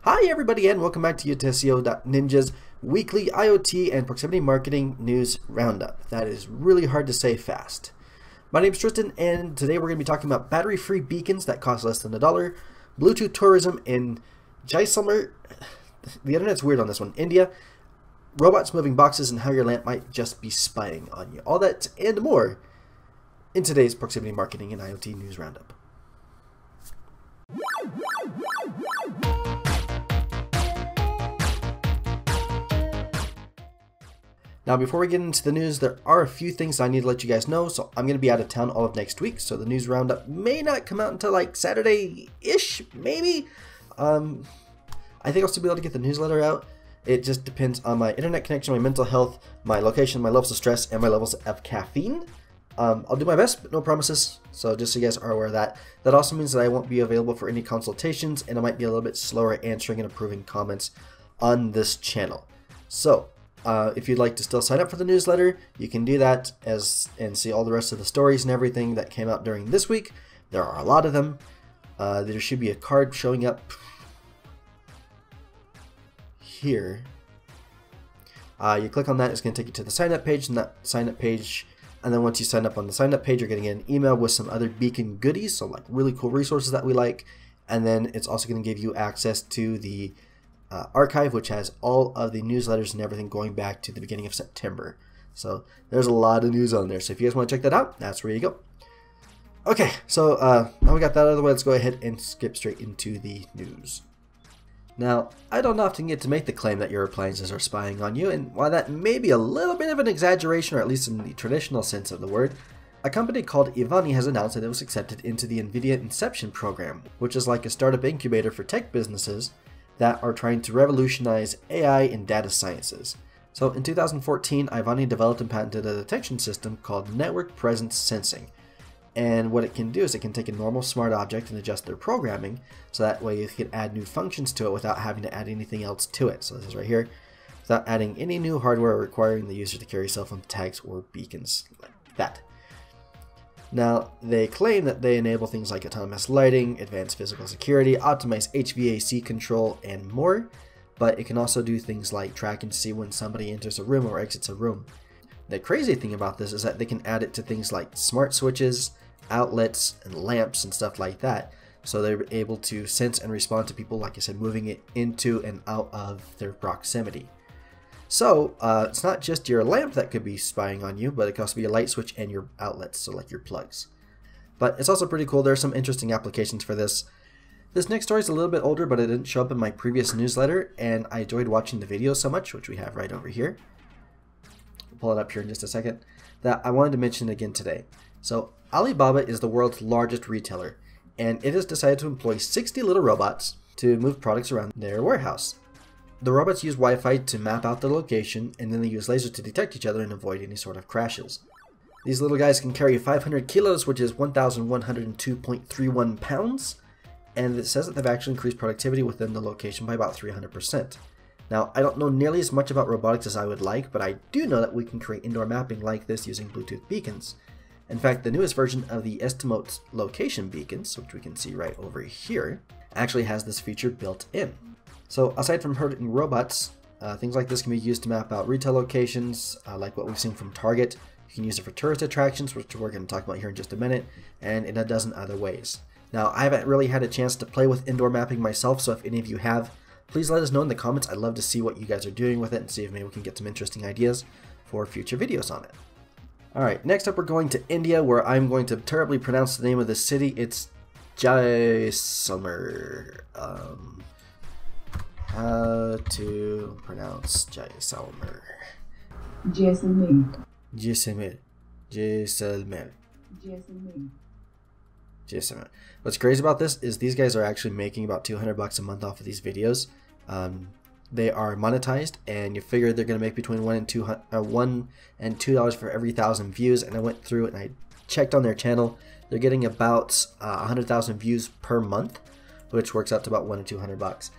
Hi everybody and welcome back to SEO.Ninja's weekly IoT and proximity marketing news roundup. That is really hard to say fast. My name is Triston and today we're going to be talking about battery-free beacons that cost less than $1, Bluetooth tourism in Jaisalmer, the internet's weird on this one, India, robots moving boxes, and how your lamp might just be spying on you. All that and more in today's proximity marketing and IoT news roundup. Now, before we get into the news, there are a few things I need to let you guys know. So I'm going to be out of town all of next week, so the news roundup may not come out until like Saturday-ish, maybe. I think I'll still be able to get the newsletter out. It just depends on my internet connection, my mental health, my location, my levels of stress, and my levels of caffeine. I'll do my best, but no promises. So just so you guys are aware of that. That also means that I won't be available for any consultations, and I might be a little bit slower answering and approving comments on this channel. So if you'd like to still sign up for the newsletter, you can do that and see all the rest of the stories and everything that came out during this week. There are a lot of them. There should be a card showing up here. You click on that, it's going to take you to the sign up page, and that sign up page, and then once you sign up on the sign up page, you're going to get an email with some other Beacon goodies, so like really cool resources that we like, and then it's also going to give you access to the archive, which has all of the newsletters and everything going back to the beginning of September. So there's a lot of news on there. So if you guys want to check that out, that's where you go. Okay, so now we got that out of the way, let's go ahead and skip straight into the news. Now, I don't often get to make the claim that your appliances are spying on you, and while that may be a little bit of an exaggeration, or at least in the traditional sense of the word, a company called Ivani has announced that it was accepted into the Nvidia Inception Program, which is like a startup incubator for tech businesses that are trying to revolutionize AI and data sciences. So in 2014, Ivani developed and patented a detection system called Network Presence Sensing. And what it can do is it can take a normal smart object and adjust their programming, so that way you can add new functions to it without having to add anything else to it. So this is right here, without adding any new hardware or requiring the user to carry cell phone tags or beacons like that. Now, they claim that they enable things like autonomous lighting, advanced physical security, optimized HVAC control, and more, but it can also do things like track and see when somebody enters a room or exits a room. The crazy thing about this is that they can add it to things like smart switches, outlets, and lamps and stuff like that, so they're able to sense and respond to people, like I said, moving it into and out of their proximity. So, it's not just your lamp that could be spying on you, but it could also be your light switch and your outlets, so like your plugs. But it's also pretty cool. There are some interesting applications for this. This next story is a little bit older, but it didn't show up in my previous newsletter, and I enjoyed watching the video so much, which we have right over here. I'll pull it up here in just a second, that I wanted to mention again today. So, Alibaba is the world's largest retailer, and it has decided to employ 60 little robots to move products around their warehouse. The robots use Wi-Fi to map out the location, and then they use lasers to detect each other and avoid any sort of crashes. These little guys can carry 500 kilos, which is 1,102.31 pounds, and it says that they've actually increased productivity within the location by about 300%. Now, I don't know nearly as much about robotics as I would like, but I do know that we can create indoor mapping like this using Bluetooth beacons. In fact, the newest version of the Estimote location beacons, which we can see right over here, actually has this feature built in. So aside from hurting robots, things like this can be used to map out retail locations, like what we've seen from Target. You can use it for tourist attractions, which we're going to talk about here in just a minute, and in a dozen other ways. Now, I haven't really had a chance to play with indoor mapping myself, so if any of you have, please let us know in the comments. I'd love to see what you guys are doing with it and see if maybe we can get some interesting ideas for future videos on it. Alright, next up we're going to India, where I'm going to terribly pronounce the name of the city. It's Jaisalmer. How to pronounce Jaisalmer? Jaisalmer. Jaisalmer. Jaisalmer. Jaisalmer. What's crazy about this is these guys are actually making about $200 a month off of these videos. They are monetized, and you figure they're going to make between $1 and $2 for every 1,000 views. And I went through and I checked on their channel. They're getting about 100,000 views per month, which works out to about $100 or $200.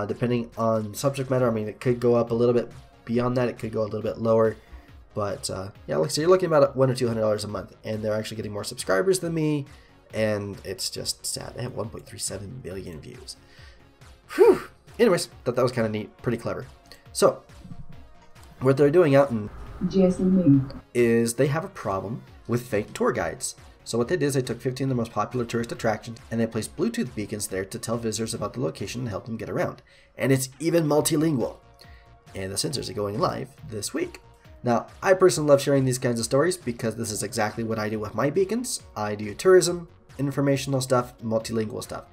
Depending on subject matter, I mean, it could go up a little bit beyond that. It could go a little bit lower. But yeah, like so, you're looking about $100 or $200 a month, and they're actually getting more subscribers than me. And it's just sad. They have 1.37 billion views. Whew. Anyways, thought that was kind of neat, pretty clever. So, what they're doing out in Jaisalmer is they have a problem with fake tour guides. So what they did is they took 15 of the most popular tourist attractions and they placed Bluetooth beacons there to tell visitors about the location and help them get around. And it's even multilingual. And the sensors are going live this week. Now, I personally love sharing these kinds of stories because this is exactly what I do with my beacons. I do tourism, informational stuff, multilingual stuff.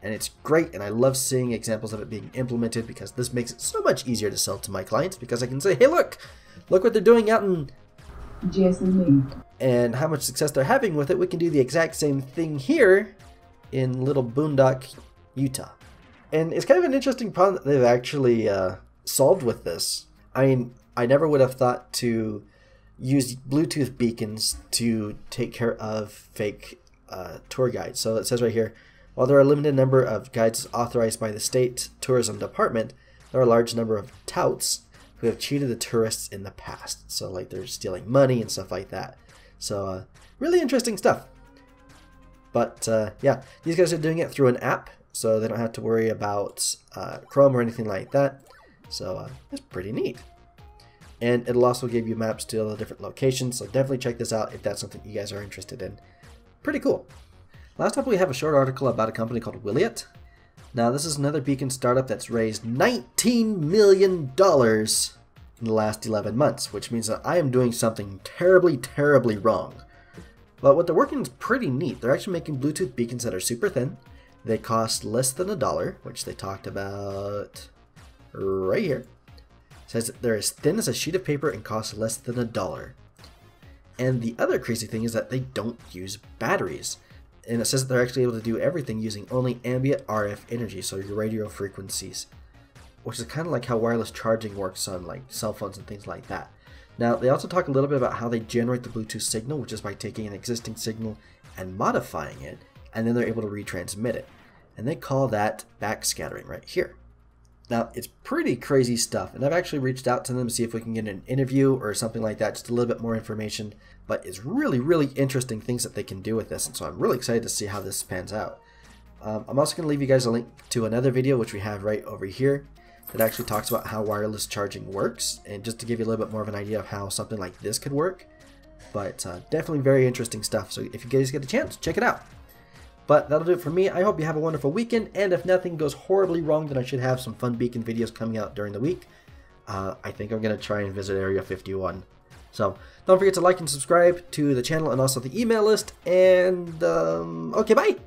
And it's great, and I love seeing examples of it being implemented because this makes it so much easier to sell to my clients because I can say, hey, look what they're doing out in Jaisalmer and how much success they're having with it. We can do the exact same thing here in little Boondock, Utah. And it's kind of an interesting problem that they've actually solved with this. I mean, I never would have thought to use Bluetooth beacons to take care of fake tour guides. So it says right here, while there are a limited number of guides authorized by the state tourism department, there are a large number of touts who have cheated the tourists in the past. So like they're stealing money and stuff like that. So really interesting stuff. But yeah, these guys are doing it through an app, so they don't have to worry about Chrome or anything like that. So it's pretty neat. And it'll also give you maps to all the different locations, so definitely check this out if that's something you guys are interested in. Pretty cool. Last up we have a short article about a company called Wiliot. Now this is another beacon startup that's raised $19 million in the last 11 months, which means that I am doing something terribly, terribly wrong. But what they're working is pretty neat. They're actually making Bluetooth beacons that are super thin. They cost less than $1, which they talked about right here. It says that they're as thin as a sheet of paper and cost less than $1. And the other crazy thing is that they don't use batteries. And it says that they're actually able to do everything using only ambient RF energy, so your radio frequencies, which is kind of like how wireless charging works on like cell phones and things like that. Now, they also talk a little bit about how they generate the Bluetooth signal, which is by taking an existing signal and modifying it, and then they're able to retransmit it. And they call that backscattering right here. Now, it's pretty crazy stuff, and I've actually reached out to them to see if we can get an interview or something like that, just a little bit more information. But it's really, really interesting things that they can do with this, and so I'm really excited to see how this pans out. I'm also going to leave you guys a link to another video, which we have right over here, that actually talks about how wireless charging works, and just to give you a little bit more of an idea of how something like this could work. But definitely very interesting stuff, so if you guys get a chance, check it out. But that'll do it for me. I hope you have a wonderful weekend, and if nothing goes horribly wrong, then I should have some fun beacon videos coming out during the week. I think I'm going to try and visit Area 51. So don't forget to like and subscribe to the channel and also the email list, and okay, bye!